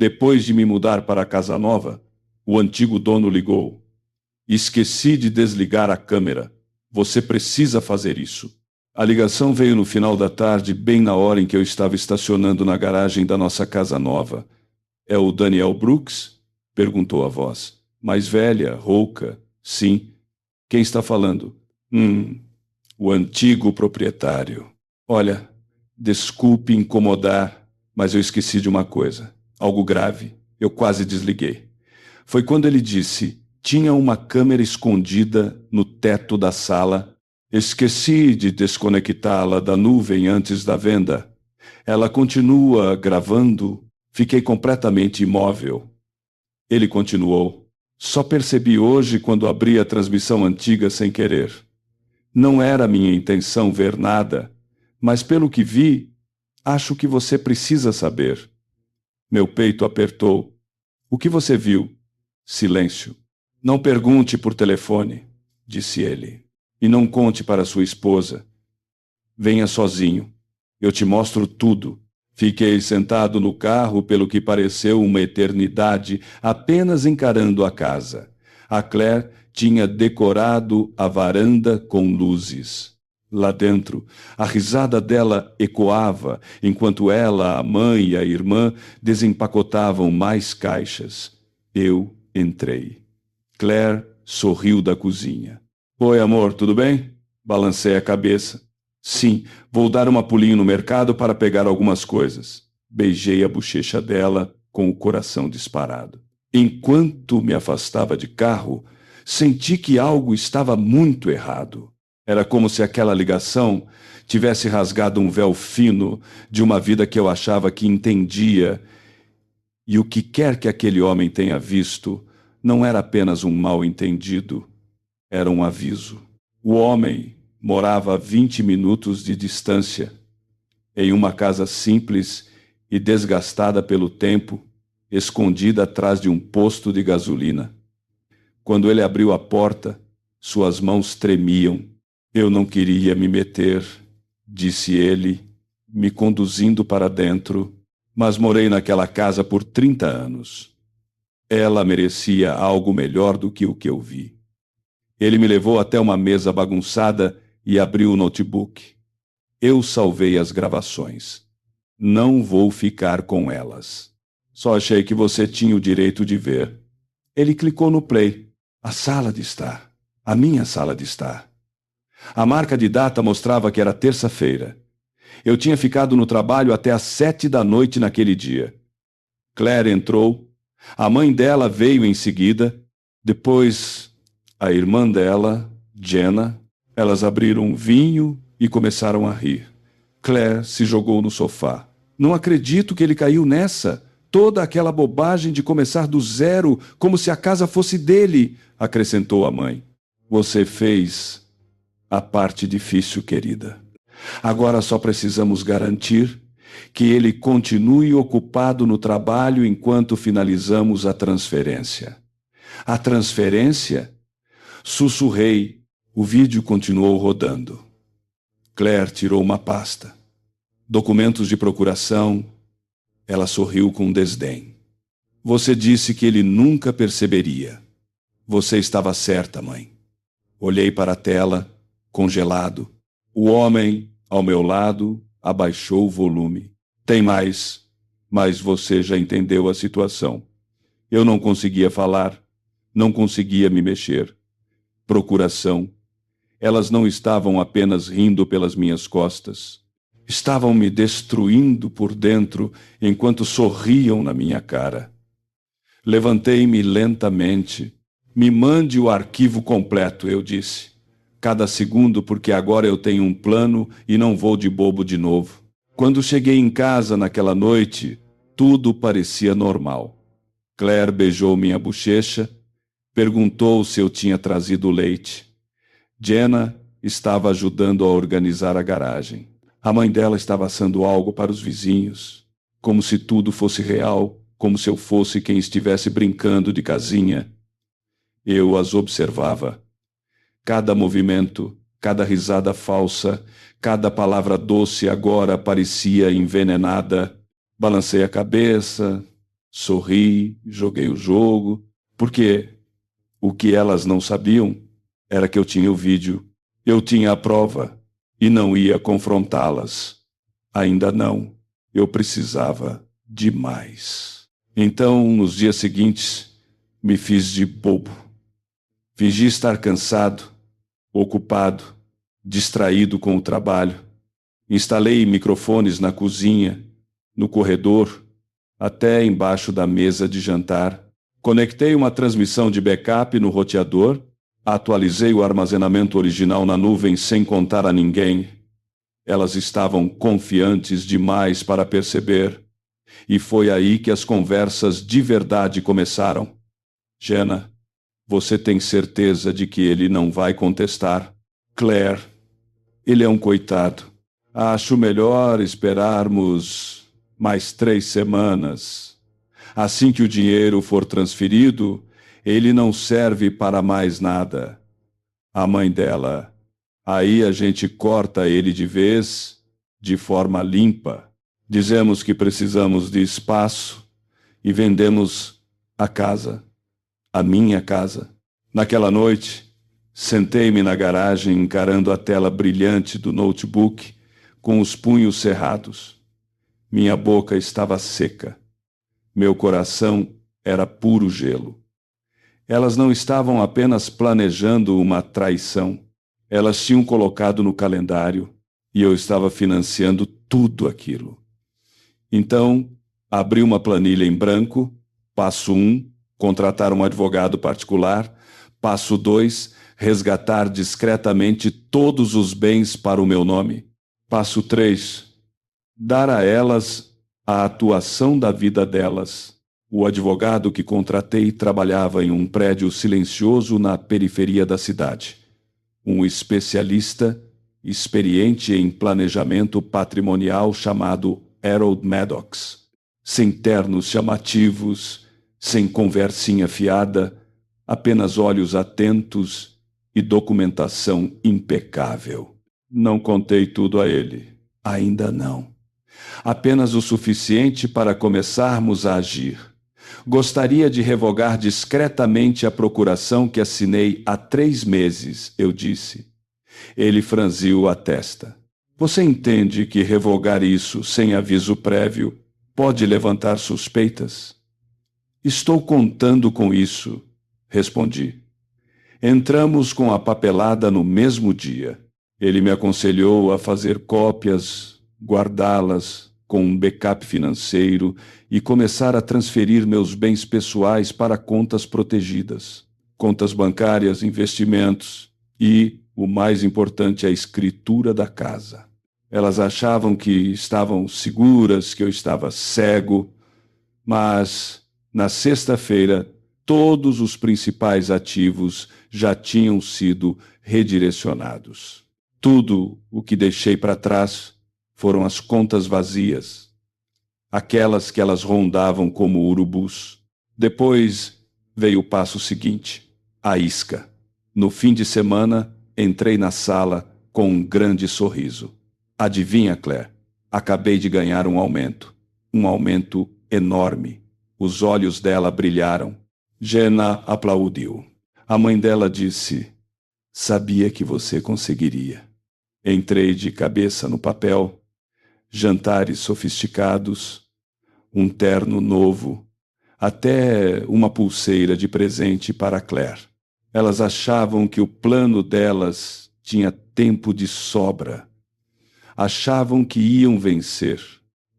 Depois de me mudar para a casa nova, o antigo dono ligou. Esqueci de desligar a câmera. Você precisa fazer isso. A ligação veio no final da tarde, bem na hora em que eu estava estacionando na garagem da nossa casa nova. É o Daniel Brooks? Perguntou a voz. Mais velha, rouca. Sim. Quem está falando? O antigo proprietário. Olha, desculpe incomodar, mas eu esqueci de uma coisa. Algo grave. Eu quase desliguei. Foi quando ele disse: tinha uma câmera escondida no teto da sala. Esqueci de desconectá-la da nuvem antes da venda. Ela continua gravando. Fiquei completamente imóvel. Ele continuou. Só percebi hoje quando abri a transmissão antiga sem querer. Não era minha intenção ver nada, mas pelo que vi, acho que você precisa saber. Meu peito apertou. O que você viu? Silêncio. Não pergunte por telefone, disse ele. E não conte para sua esposa. Venha sozinho. Eu te mostro tudo. Fiquei sentado no carro pelo que pareceu uma eternidade, apenas encarando a casa. A Claire tinha decorado a varanda com luzes. Lá dentro, a risada dela ecoava, enquanto ela, a mãe e a irmã desempacotavam mais caixas. Eu entrei. Claire sorriu da cozinha. Oi, amor, tudo bem? Balancei a cabeça. Sim, vou dar uma pulinho no mercado para pegar algumas coisas. Beijei a bochecha dela com o coração disparado. Enquanto me afastava de carro, senti que algo estava muito errado. Era como se aquela ligação tivesse rasgado um véu fino de uma vida que eu achava que entendia. E o que quer que aquele homem tenha visto não era apenas um mal-entendido, era um aviso. O homem morava a 20 minutos de distância, em uma casa simples e desgastada pelo tempo, escondida atrás de um posto de gasolina. Quando ele abriu a porta, suas mãos tremiam. Eu não queria me meter, disse ele, me conduzindo para dentro, mas morei naquela casa por 30 anos. Ela merecia algo melhor do que o que eu vi. Ele me levou até uma mesa bagunçada e abriu o notebook. Eu salvei as gravações. Não vou ficar com elas. Só achei que você tinha o direito de ver. Ele clicou no play. A sala de estar. A minha sala de estar. A marca de data mostrava que era terça-feira. Eu tinha ficado no trabalho até às 7 da noite naquele dia. Claire entrou. A mãe dela veio em seguida. Depois, a irmã dela, Jenna. Elas abriram um vinho e começaram a rir. Claire se jogou no sofá. Não acredito que ele caiu nessa. Toda aquela bobagem de começar do zero, como se a casa fosse dele, acrescentou a mãe. Você fez a parte difícil, querida. Agora só precisamos garantir que ele continue ocupado no trabalho enquanto finalizamos a transferência. A transferência? Sussurrei. O vídeo continuou rodando. Claire tirou uma pasta. Documentos de procuração. Ela sorriu com desdém. Você disse que ele nunca perceberia. Você estava certa, mãe. Olhei para a tela, congelado. O homem, ao meu lado, abaixou o volume. Tem mais, mas você já entendeu a situação. Eu não conseguia falar, não conseguia me mexer. Procuração. Elas não estavam apenas rindo pelas minhas costas. Estavam me destruindo por dentro enquanto sorriam na minha cara. Levantei-me lentamente. Me mande o arquivo completo, eu disse. Cada segundo, porque agora eu tenho um plano e não vou de bobo de novo. Quando cheguei em casa naquela noite, tudo parecia normal. Claire beijou minha bochecha, perguntou se eu tinha trazido leite. Jenna estava ajudando a organizar a garagem. A mãe dela estava assando algo para os vizinhos, como se tudo fosse real, como se eu fosse quem estivesse brincando de casinha. Eu as observava. Cada movimento, cada risada falsa, cada palavra doce agora parecia envenenada. Balancei a cabeça. Sorri, joguei o jogo, porque o que elas não sabiam era que eu tinha o vídeo, eu tinha a prova e não ia confrontá-las. Ainda não, eu precisava de mais. Então, nos dias seguintes, me fiz de bobo. Fingi estar cansado, ocupado, distraído com o trabalho. Instalei microfones na cozinha, no corredor, até embaixo da mesa de jantar. Conectei uma transmissão de backup no roteador, atualizei o armazenamento original na nuvem sem contar a ninguém. Elas estavam confiantes demais para perceber, e foi aí que as conversas de verdade começaram. Jenna, você tem certeza de que ele não vai contestar? Claire, ele é um coitado. Acho melhor esperarmos mais 3 semanas. Assim que o dinheiro for transferido, ele não serve para mais nada. A mãe dela. Aí a gente corta ele de vez, de forma limpa. Dizemos que precisamos de espaço e vendemos a casa, a minha casa. Naquela noite, sentei-me na garagem encarando a tela brilhante do notebook com os punhos cerrados. Minha boca estava seca. Meu coração era puro gelo. Elas não estavam apenas planejando uma traição. Elas tinham colocado no calendário e eu estava financiando tudo aquilo. Então, abri uma planilha em branco. Passo 1, contratar um advogado particular. Passo 2, resgatar discretamente todos os bens para o meu nome. Passo 3, dar a elas a atuação da vida delas. O advogado que contratei trabalhava em um prédio silencioso na periferia da cidade. Um especialista experiente em planejamento patrimonial chamado Harold Maddox. Sem ternos chamativos, sem conversinha fiada, apenas olhos atentos e documentação impecável. Não contei tudo a ele. Ainda não. Apenas o suficiente para começarmos a agir. Gostaria de revogar discretamente a procuração que assinei há 3 meses, eu disse. Ele franziu a testa. Você entende que revogar isso sem aviso prévio pode levantar suspeitas? Estou contando com isso, respondi. Entramos com a papelada no mesmo dia. Ele me aconselhou a fazer cópias, guardá-las com um backup financeiro e começar a transferir meus bens pessoais para contas protegidas, contas bancárias, investimentos e, o mais importante, a escritura da casa. Elas achavam que estavam seguras, que eu estava cego, mas, na sexta-feira, todos os principais ativos já tinham sido redirecionados. Tudo o que deixei para trás foram as contas vazias, aquelas que elas rondavam como urubus. Depois veio o passo seguinte, a isca. No fim de semana, entrei na sala com um grande sorriso. Adivinha, Claire? Acabei de ganhar um aumento enorme. Os olhos dela brilharam. Jenna aplaudiu. A mãe dela disse, sabia que você conseguiria. Entrei de cabeça no papel. Jantares sofisticados, um terno novo, até uma pulseira de presente para Claire. Elas achavam que o plano delas tinha tempo de sobra. Achavam que iam vencer,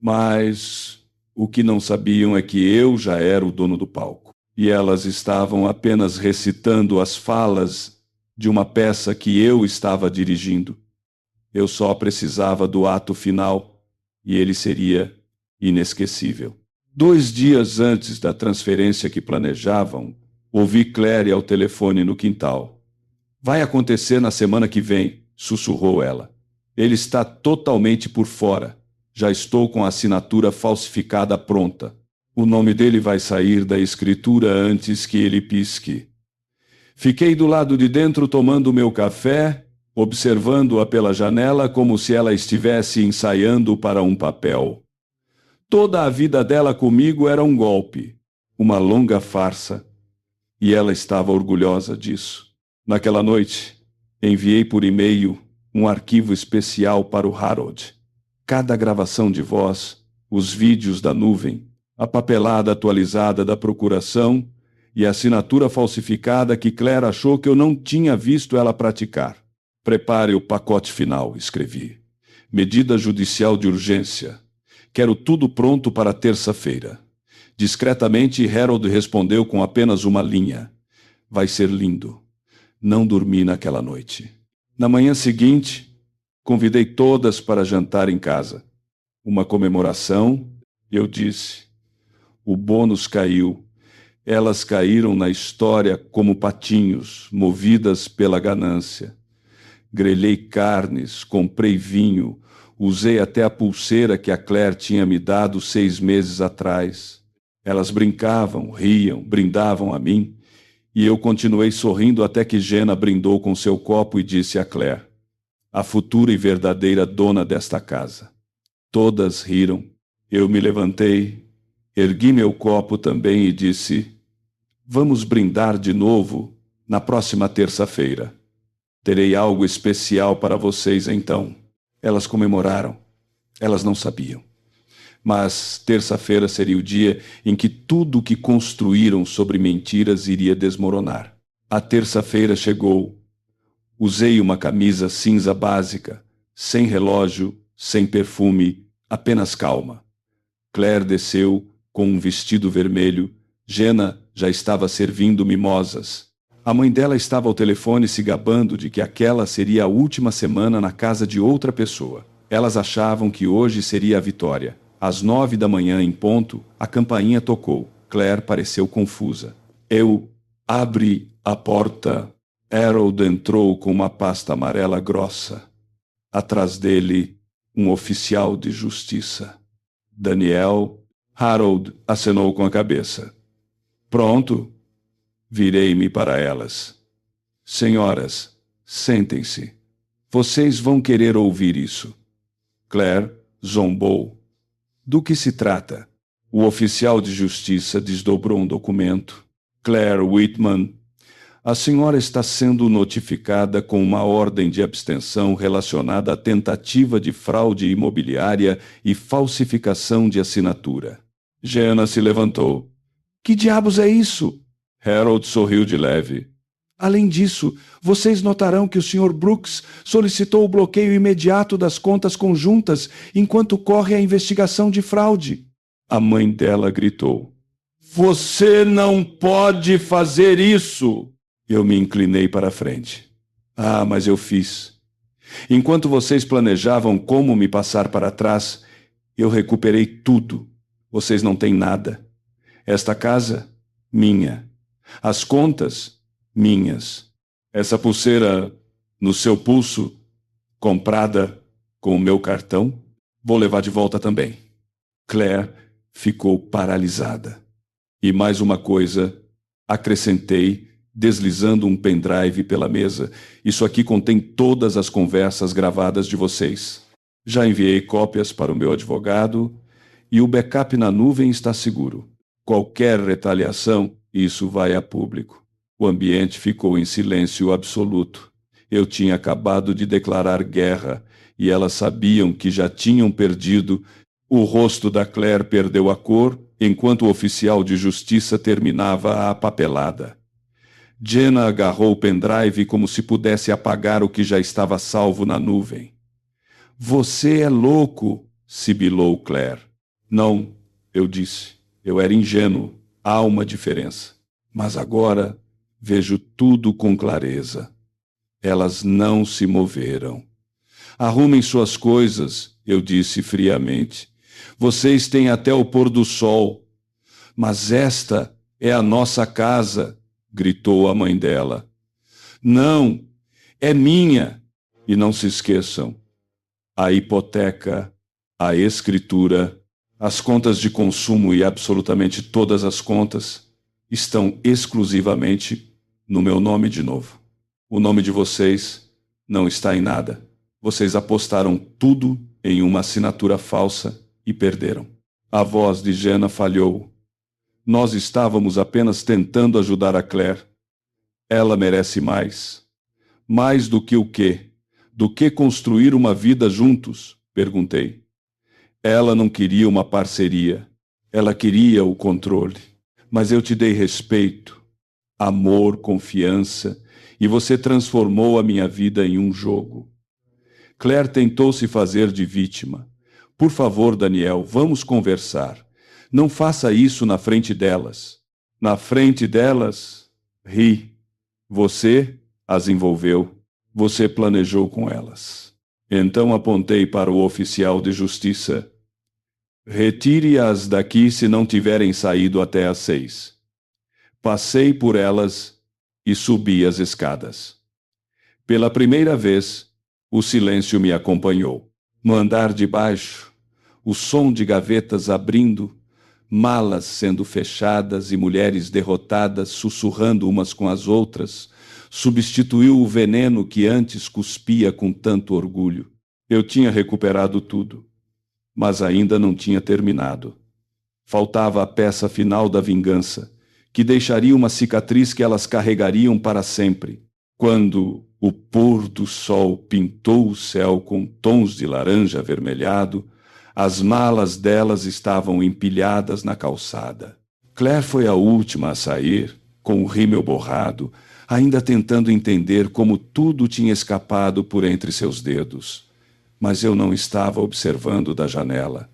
mas o que não sabiam é que eu já era o dono do palco. E elas estavam apenas recitando as falas de uma peça que eu estava dirigindo. Eu só precisava do ato final e ele seria inesquecível. 2 dias antes da transferência que planejavam, ouvi Claire ao telefone no quintal. Vai acontecer na semana que vem, sussurrou ela. Ele está totalmente por fora. Já estou com a assinatura falsificada pronta. O nome dele vai sair da escritura antes que ele pisque. Fiquei do lado de dentro tomando meu café, observando-a pela janela como se ela estivesse ensaiando para um papel. Toda a vida dela comigo era um golpe, uma longa farsa, e ela estava orgulhosa disso. Naquela noite, enviei por e-mail um arquivo especial para o Harold. Cada gravação de voz, os vídeos da nuvem, a papelada atualizada da procuração e a assinatura falsificada que Claire achou que eu não tinha visto ela praticar. Prepare o pacote final, escrevi. Medida judicial de urgência. Quero tudo pronto para terça-feira. Discretamente, Harold respondeu com apenas uma linha. Vai ser lindo. Não dormi naquela noite. Na manhã seguinte, convidei todas para jantar em casa. Uma comemoração, eu disse. O bônus caiu. Elas caíram na história como patinhos, movidas pela ganância. Grelhei carnes, comprei vinho, usei até a pulseira que a Claire tinha me dado 6 meses atrás. Elas brincavam, riam, brindavam a mim, e eu continuei sorrindo até que Jenna brindou com seu copo e disse a Claire, a futura e verdadeira dona desta casa. Todas riram. Eu me levantei, ergui meu copo também e disse, vamos brindar de novo na próxima terça-feira. Terei algo especial para vocês então. Elas comemoraram. Elas não sabiam. Mas terça-feira seria o dia em que tudo o que construíram sobre mentiras iria desmoronar. A terça-feira chegou. Usei uma camisa cinza básica, sem relógio, sem perfume, apenas calma. Claire desceu com um vestido vermelho. Jenna já estava servindo mimosas. A mãe dela estava ao telefone se gabando de que aquela seria a última semana na casa de outra pessoa. Elas achavam que hoje seria a vitória. Às 9 da manhã, em ponto, a campainha tocou. Claire pareceu confusa. Eu abri a porta. Harold entrou com uma pasta amarela grossa. Atrás dele, um oficial de justiça. Daniel, Harold acenou com a cabeça. Pronto. Virei-me para elas. Senhoras, sentem-se. Vocês vão querer ouvir isso. Claire zombou. Do que se trata? O oficial de justiça desdobrou um documento. Claire Whitman, a senhora está sendo notificada com uma ordem de abstenção relacionada à tentativa de fraude imobiliária e falsificação de assinatura. Jenna se levantou. Que diabos é isso? Harold sorriu de leve. Além disso, vocês notarão que o Sr. Brooks solicitou o bloqueio imediato das contas conjuntas enquanto corre a investigação de fraude. A mãe dela gritou. Você não pode fazer isso! Eu me inclinei para a frente. Ah, mas eu fiz. Enquanto vocês planejavam como me passar para trás, eu recuperei tudo. Vocês não têm nada. Esta casa, minha. As contas, minhas. Essa pulseira no seu pulso, comprada com o meu cartão, vou levar de volta também. Claire ficou paralisada. E mais uma coisa, acrescentei, deslizando um pendrive pela mesa. Isso aqui contém todas as conversas gravadas de vocês. Já enviei cópias para o meu advogado e o backup na nuvem está seguro. Qualquer retaliação, isso vai a público. O ambiente ficou em silêncio absoluto. Eu tinha acabado de declarar guerra e elas sabiam que já tinham perdido. O rosto da Claire perdeu a cor enquanto o oficial de justiça terminava a papelada. Jenna agarrou o pendrive como se pudesse apagar o que já estava salvo na nuvem. Você é louco, sibilou Claire. Não, eu disse. Eu era ingênuo. Há uma diferença. Mas agora vejo tudo com clareza. Elas não se moveram. Arrumem suas coisas, eu disse friamente. Vocês têm até o pôr do sol. Mas esta é a nossa casa, gritou a mãe dela. Não, é minha. E não se esqueçam, a hipoteca, a escritura, as contas de consumo e absolutamente todas as contas estão exclusivamente no meu nome de novo. O nome de vocês não está em nada. Vocês apostaram tudo em uma assinatura falsa e perderam. A voz de Jenna falhou. Nós estávamos apenas tentando ajudar a Claire. Ela merece mais. Mais do que o quê? Do que construir uma vida juntos? Perguntei. Ela não queria uma parceria. Ela queria o controle. Mas eu te dei respeito, amor, confiança, e você transformou a minha vida em um jogo. Claire tentou se fazer de vítima. Por favor, Daniel, vamos conversar. Não faça isso na frente delas. Na frente delas? Ri. Você as envolveu. Você planejou com elas. Então apontei para o oficial de justiça. Retire-as daqui se não tiverem saído até às 6. Passei por elas e subi as escadas. Pela primeira vez, o silêncio me acompanhou. No andar de baixo, o som de gavetas abrindo, malas sendo fechadas e mulheres derrotadas sussurrando umas com as outras, substituiu o veneno que antes cuspia com tanto orgulho. Eu tinha recuperado tudo, mas ainda não tinha terminado. Faltava a peça final da vingança, que deixaria uma cicatriz que elas carregariam para sempre. Quando o pôr do sol pintou o céu com tons de laranja avermelhado, as malas delas estavam empilhadas na calçada. Claire foi a última a sair, com o rímel borrado, ainda tentando entender como tudo tinha escapado por entre seus dedos. Mas eu não estava observando da janela.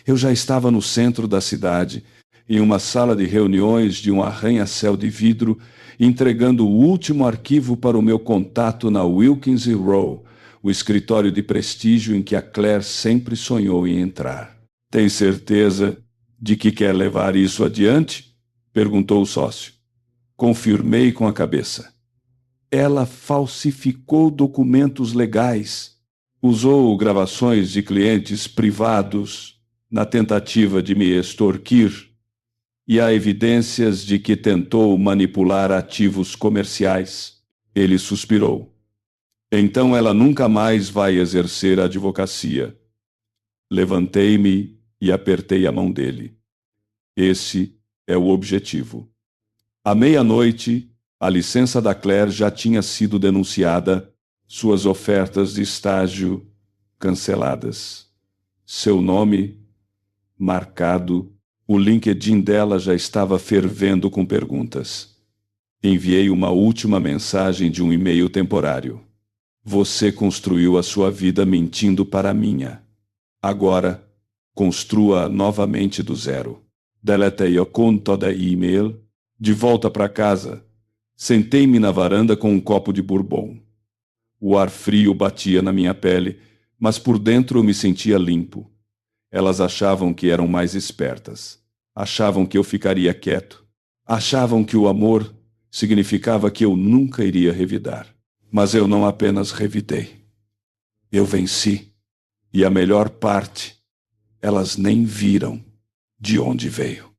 Eu já estava no centro da cidade, em uma sala de reuniões de um arranha-céu de vidro, entregando o último arquivo para o meu contato na Wilkins & Rowe, o escritório de prestígio em que a Claire sempre sonhou em entrar. Tem certeza de que quer levar isso adiante? Perguntou o sócio. Confirmei com a cabeça. Ela falsificou documentos legais. Usou gravações de clientes privados na tentativa de me extorquir, e há evidências de que tentou manipular ativos comerciais. Ele suspirou. Então ela nunca mais vai exercer a advocacia. Levantei-me e apertei a mão dele. Esse é o objetivo. À meia-noite, a licença da Claire já tinha sido denunciada, suas ofertas de estágio canceladas. Seu nome marcado, o LinkedIn dela já estava fervendo com perguntas. Enviei uma última mensagem de um e-mail temporário. Você construiu a sua vida mentindo para a minha. Agora, construa novamente do zero. Deletei a conta da e-mail. De volta para casa, sentei-me na varanda com um copo de bourbon. O ar frio batia na minha pele, mas por dentro eu me sentia limpo. Elas achavam que eram mais espertas. Achavam que eu ficaria quieto. Achavam que o amor significava que eu nunca iria revidar. Mas eu não apenas revidei. Eu venci. E a melhor parte, elas nem viram de onde veio.